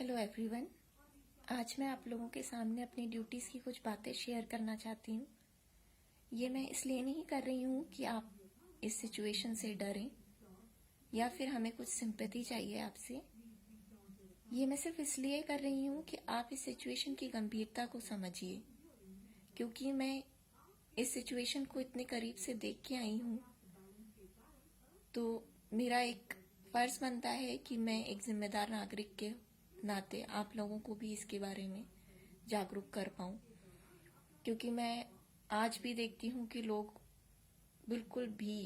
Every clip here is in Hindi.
Hello everyone. आज मैं आप लोगों के सामने अपनी ड्यूटीज़ की कुछ बातें शेयर करना चाहती हूँ। ये मैं इसलिए नहीं कर रही हूँ कि आप इस सिचुएशन से डरें या फिर हमें कुछ सिंपैथी चाहिए आपसे। ये मैं सिर्फ इसलिए कर रही हूँ कि आप इस सिचुएशन की गंभीरता को समझिए, क्योंकि मैं इस सिचुएशन को इतने करीब से देख के आई हूँ, तो मेरा एक फ़र्ज़ बनता है कि मैं एक जिम्मेदार नागरिक के नाते आप लोगों को भी इसके बारे में जागरूक कर पाऊँ। क्योंकि मैं आज भी देखती हूँ कि लोग, बिल्कुल भी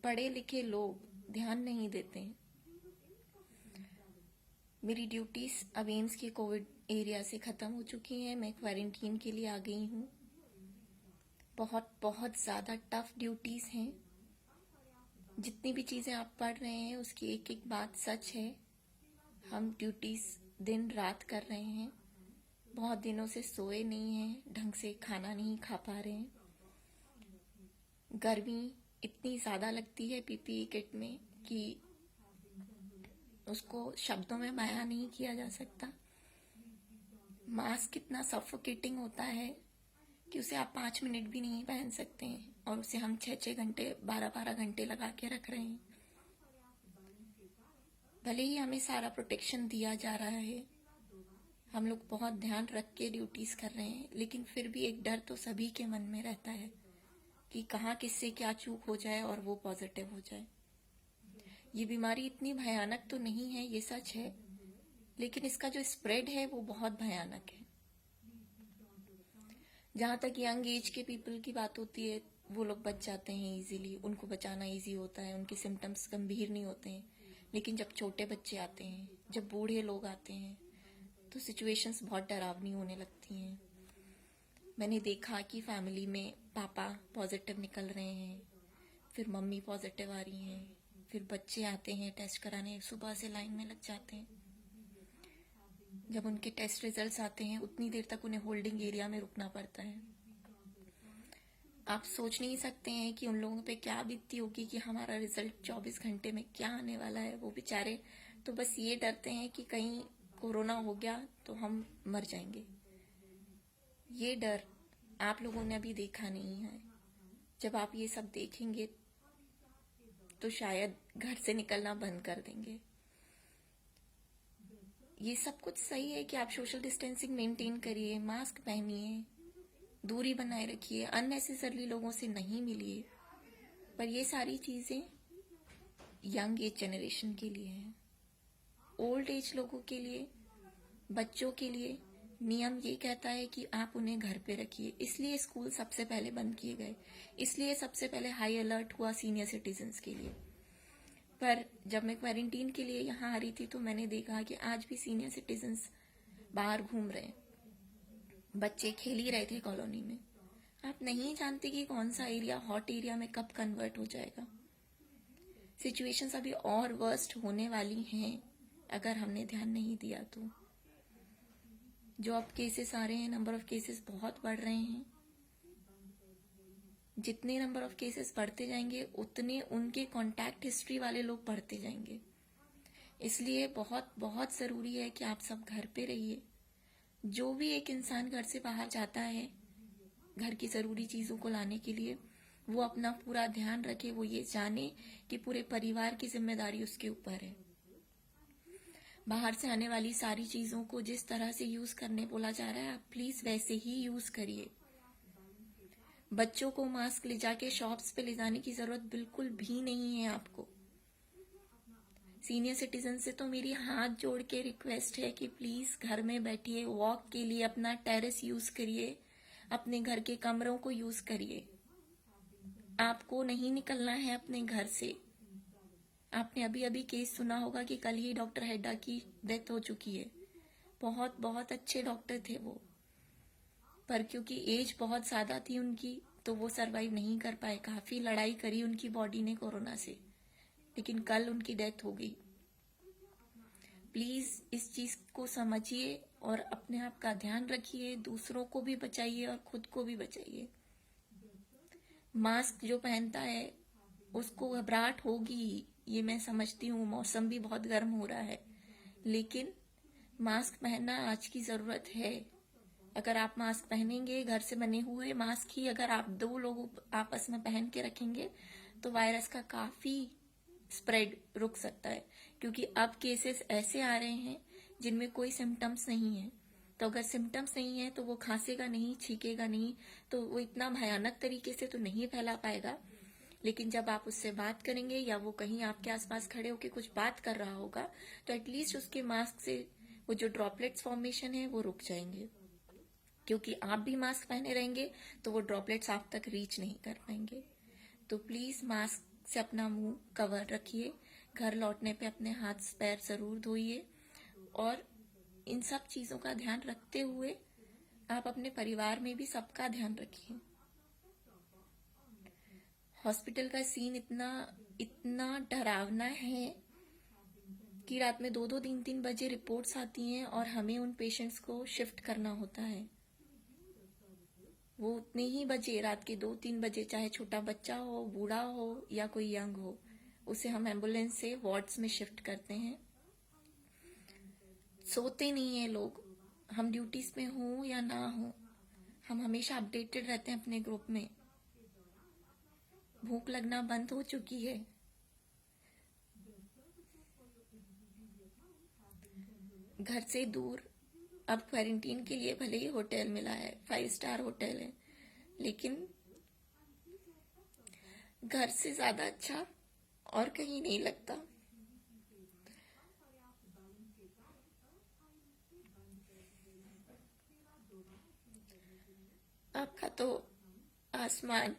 पढ़े लिखे लोग ध्यान नहीं देते हैं। मेरी ड्यूटीज़ अब एम्स के कोविड एरिया से ख़त्म हो चुकी हैं। मैं क्वारंटीन के लिए आ गई हूँ। बहुत बहुत ज़्यादा टफ ड्यूटीज़ हैं। जितनी भी चीज़ें आप पढ़ रहे हैं उसकी एक एक बात सच है। हम ड्यूटीज़ दिन रात कर रहे हैं। बहुत दिनों से सोए नहीं हैं, ढंग से खाना नहीं खा पा रहे हैं। गर्मी इतनी ज़्यादा लगती है पीपीई किट में कि उसको शब्दों में बयां नहीं किया जा सकता। मास्क इतना सफोकेटिंग होता है कि उसे आप 5 मिनट भी नहीं पहन सकते हैं, और उसे हम 6-6 घंटे 12-12 घंटे लगा के रख रहे हैं। भले ही हमें सारा प्रोटेक्शन दिया जा रहा है, हम लोग बहुत ध्यान रख के ड्यूटीज़ कर रहे हैं, लेकिन फिर भी एक डर तो सभी के मन में रहता है कि कहाँ किससे क्या चूक हो जाए और वो पॉजिटिव हो जाए। ये बीमारी इतनी भयानक तो नहीं है, ये सच है, लेकिन इसका जो स्प्रेड है वो बहुत भयानक है। जहाँ तक यंग एज के पीपल की बात होती है, वो लोग बच जाते हैं इजीली, उनको बचाना इजी होता है, उनके सिम्टम्स गंभीर नहीं होते हैं। लेकिन जब छोटे बच्चे आते हैं, जब बूढ़े लोग आते हैं, तो सिचुएशंस बहुत डरावनी होने लगती हैं। मैंने देखा कि फैमिली में पापा पॉजिटिव निकल रहे हैं, फिर मम्मी पॉजिटिव आ रही हैं, फिर बच्चे आते हैं टेस्ट कराने, सुबह से लाइन में लग जाते हैं। जब उनके टेस्ट रिजल्ट्स आते हैं उतनी देर तक उन्हें होल्डिंग एरिया में रुकना पड़ता है। आप सोच नहीं सकते हैं कि उन लोगों पे क्या बीतती होगी कि हमारा रिजल्ट 24 घंटे में क्या आने वाला है। वो बेचारे तो बस ये डरते हैं कि कहीं कोरोना हो गया तो हम मर जाएंगे। ये डर आप लोगों ने अभी देखा नहीं है। जब आप ये सब देखेंगे तो शायद घर से निकलना बंद कर देंगे। ये सब कुछ सही है कि आप सोशल डिस्टेंसिंग मेंटेन करिए, मास्क पहनिए, दूरी बनाए रखिए, अननेसेसरली लोगों से नहीं मिलिए, पर ये सारी चीज़ें यंग एज जनरेशन के लिए हैं। ओल्ड एज लोगों के लिए, बच्चों के लिए नियम ये कहता है कि आप उन्हें घर पे रखिए। इसलिए स्कूल सबसे पहले बंद किए गए, इसलिए सबसे पहले हाई अलर्ट हुआ सीनियर सिटीजन्स के लिए। पर जब मैं क्वारंटीन के लिए यहाँ आ रही थी तो मैंने देखा कि आज भी सीनियर सिटीजन्स बाहर घूम रहे हैं। बच्चे खेल ही रहे थे कॉलोनी में। आप नहीं जानते कि कौन सा एरिया हॉट एरिया में कब कन्वर्ट हो जाएगा। सिचुएशंस अभी और वर्स्ट होने वाली हैं अगर हमने ध्यान नहीं दिया तो। जो अब केसेस आ रहे हैं, नंबर ऑफ केसेस बहुत बढ़ रहे हैं। जितने नंबर ऑफ केसेस बढ़ते जाएंगे उतने उनके कॉन्टैक्ट हिस्ट्री वाले लोग बढ़ते जाएंगे। इसलिए बहुत बहुत ज़रूरी है कि आप सब घर पे रहिए। जो भी एक इंसान घर से बाहर जाता है घर की ज़रूरी चीज़ों को लाने के लिए, वो अपना पूरा ध्यान रखे। वो ये जाने कि पूरे परिवार की जिम्मेदारी उसके ऊपर है। बाहर से आने वाली सारी चीज़ों को जिस तरह से यूज़ करने बोला जा रहा है, आप प्लीज़ वैसे ही यूज़ करिए। बच्चों को मास्क ले जाके शॉप्स पे ले जाने की ज़रूरत बिल्कुल भी नहीं है आपको। सीनियर सिटीजन से तो मेरी हाथ जोड़ के रिक्वेस्ट है कि प्लीज़ घर में बैठिए, वॉक के लिए अपना टेरेस यूज़ करिए, अपने घर के कमरों को यूज़ करिए। आपको नहीं निकलना है अपने घर से। आपने अभी अभी केस सुना होगा कि कल ही डॉक्टर हेड्डा की डेथ हो चुकी है। बहुत बहुत अच्छे डॉक्टर थे वो, पर क्योंकि एज बहुत ज़्यादा थी उनकी तो वो सरवाइव नहीं कर पाए। काफ़ी लड़ाई करी उनकी बॉडी ने कोरोना से, लेकिन कल उनकी डेथ हो गई। प्लीज़ इस चीज़ को समझिए और अपने आप का ध्यान रखिए, दूसरों को भी बचाइए और खुद को भी बचाइए। मास्क जो पहनता है उसको घबराहट होगी, ये मैं समझती हूँ। मौसम भी बहुत गर्म हो रहा है, लेकिन मास्क पहनना आज की ज़रूरत है। अगर आप मास्क पहनेंगे, घर से बने हुए मास्क ही अगर आप 2 लोग आपस में पहन के रखेंगे तो वायरस का काफ़ी स्प्रेड रुक सकता है। क्योंकि अब केसेस ऐसे आ रहे हैं जिनमें कोई सिम्टम्स नहीं है, तो अगर सिम्टम्स नहीं है तो वो खांसेगा नहीं, छींकेगा नहीं, तो वो इतना भयानक तरीके से तो नहीं फैला पाएगा। लेकिन जब आप उससे बात करेंगे या वो कहीं आपके आसपास खड़े होकर कुछ बात कर रहा होगा तो एटलीस्ट उसके मास्क से वो जो ड्रॉपलेट्स फॉर्मेशन है वो रुक जाएंगे। क्योंकि आप भी मास्क पहने रहेंगे तो वो ड्रॉपलेट्स आप तक रीच नहीं कर पाएंगे। तो प्लीज मास्क से अपना मुंह कवर रखिए। घर लौटने पे अपने हाथ पैर जरूर धोइए और इन सब चीजों का ध्यान रखते हुए आप अपने परिवार में भी सबका ध्यान रखिए। हॉस्पिटल का सीन इतना इतना डरावना है कि रात में 2-2 3-3 बजे रिपोर्ट्स आती हैं और हमें उन पेशेंट्स को शिफ्ट करना होता है। वो उतने ही बजे, रात के 2-3 बजे, चाहे छोटा बच्चा हो, बूढ़ा हो या कोई यंग हो, उसे हम एम्बुलेंस से वार्ड्स में शिफ्ट करते हैं। सोते नहीं है लोग, हम ड्यूटीज में हो या ना हो, हम हमेशा अपडेटेड रहते हैं अपने ग्रुप में। भूख लगना बंद हो चुकी है। घर से दूर अब क्वारंटीन के लिए भले ही होटल मिला है, 5 स्टार होटल है, लेकिन घर से ज्यादा अच्छा और कहीं नहीं लगता। आपका तो आसमान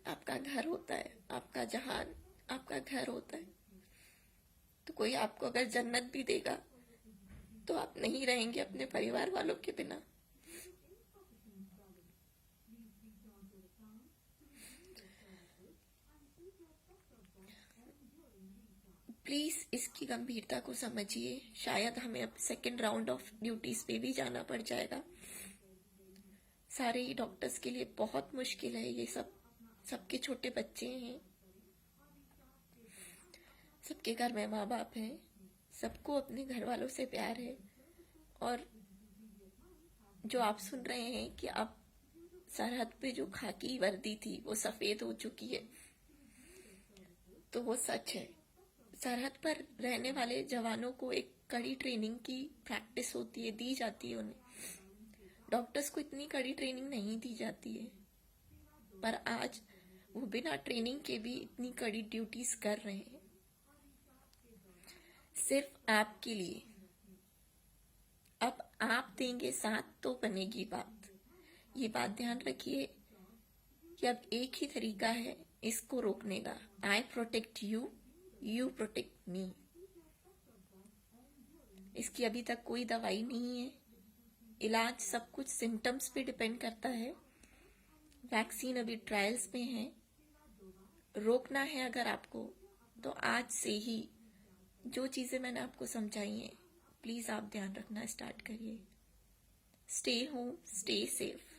आपका घर होता है, आपका जहान आपका घर होता है। तो कोई आपको अगर जन्नत भी देगा तो आप नहीं रहेंगे अपने परिवार वालों के बिना। प्लीज इसकी गंभीरता को समझिए। शायद हमें अब सेकेंड राउंड ऑफ ड्यूटीज पे भी जाना पड़ जाएगा। सारे ही डॉक्टर्स के लिए बहुत मुश्किल है ये सब। सबके छोटे बच्चे हैं, सबके घर में माँ बाप हैं, सबको अपने घर वालों से प्यार है। और जो आप सुन रहे हैं कि अब सरहद पे जो खाकी वर्दी थी वो सफेद हो चुकी है, तो वो सच है। सरहद पर रहने वाले जवानों को एक कड़ी ट्रेनिंग की प्रैक्टिस होती है, दी जाती है उन्हें। डॉक्टर्स को इतनी कड़ी ट्रेनिंग नहीं दी जाती है, पर आज वो बिना ट्रेनिंग के भी इतनी कड़ी ड्यूटीज कर रहे हैं सिर्फ आपके लिए। अब आप देंगे साथ तो बनेगी बात। ये बात ध्यान रखिए कि अब एक ही तरीका है इसको रोकने का। I protect you, you protect me. इसकी अभी तक कोई दवाई नहीं है। इलाज सब कुछ सिम्टम्स पे डिपेंड करता है। वैक्सीन अभी ट्रायल्स में है। रोकना है अगर आपको तो आज से ही जो चीजें मैंने आपको समझाई हैं प्लीज आप ध्यान रखना स्टार्ट करिए। Stay home, stay safe.